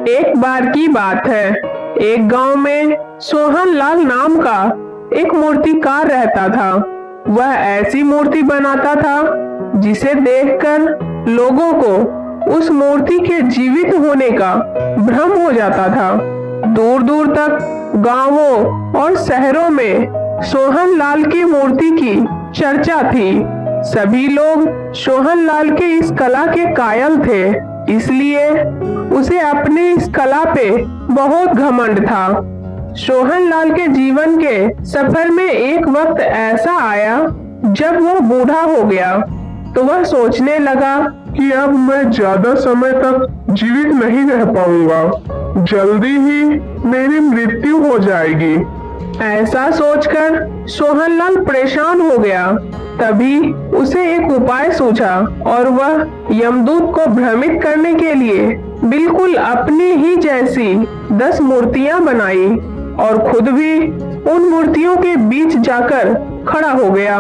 एक बार की बात है। एक गांव में सोहन लाल नाम का एक मूर्तिकार रहता था। वह ऐसी मूर्ति बनाता था जिसे देखकर लोगों को उस मूर्ति के जीवित होने का भ्रम हो जाता था। दूर दूर तक गांवों और शहरों में सोहन लाल की मूर्ति की चर्चा थी। सभी लोग सोहन लाल के इस कला के कायल थे, इसलिए उसे अपनी इस कला पे बहुत घमंड था। सोहन लाल के जीवन के सफर में एक वक्त ऐसा आया जब वह बूढ़ा हो गया, तो वह सोचने लगा कि अब मैं ज्यादा समय तक जीवित नहीं रह पाऊंगा, जल्दी ही मेरी मृत्यु हो जाएगी। ऐसा सोचकर सोहनलाल परेशान हो गया। तभी उसे एक उपाय सूझा और वह यमदूत को भ्रमित करने के लिए बिल्कुल अपनी ही जैसी 10 मूर्तियां बनाई और खुद भी उन मूर्तियों के बीच जाकर खड़ा हो गया।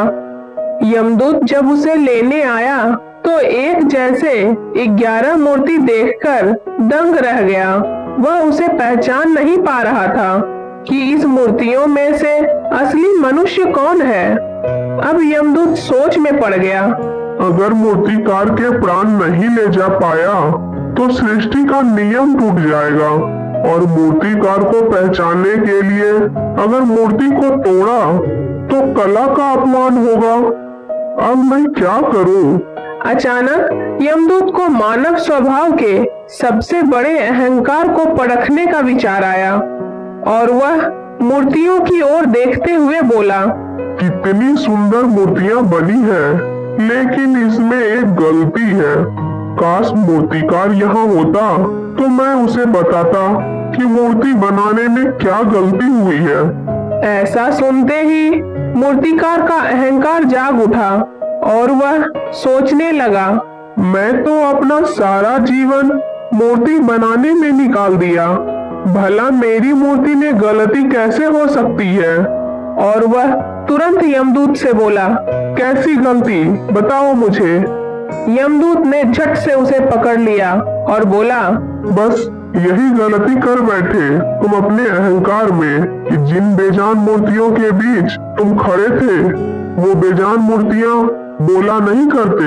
यमदूत जब उसे लेने आया तो एक जैसे 11 मूर्ति देखकर दंग रह गया। वह उसे पहचान नहीं पा रहा था कि इस मूर्तियों में से असली मनुष्य कौन है। अब यमदूत सोच में पड़ गया। अगर मूर्तिकार के प्राण नहीं ले जा पाया तो सृष्टि का नियम टूट जाएगा, और मूर्तिकार को पहचानने के लिए अगर मूर्ति को तोड़ा तो कला का अपमान होगा। अब मैं क्या करूं? अचानक यमदूत को मानव स्वभाव के सबसे बड़े अहंकार को परखने का विचार आया और वह मूर्तियों की ओर देखते हुए बोला, कितनी सुंदर मूर्तियां बनी हैं, लेकिन इसमें एक गलती है। काश मूर्तिकार यहाँ होता तो मैं उसे बताता कि मूर्ति बनाने में क्या गलती हुई है। ऐसा सुनते ही मूर्तिकार का अहंकार जाग उठा और वह सोचने लगा, मैं तो अपना सारा जीवन मूर्ति बनाने में निकाल दिया, भला मेरी मूर्ति में गलती कैसे हो सकती है? और वह तुरंत यमदूत से बोला, कैसी गलती, बताओ मुझे। यमदूत ने झट से उसे पकड़ लिया और बोला, बस यही गलती कर बैठे तुम अपने अहंकार में कि जिन बेजान मूर्तियों के बीच तुम खड़े थे वो बेजान मूर्तियां बोला नहीं करते।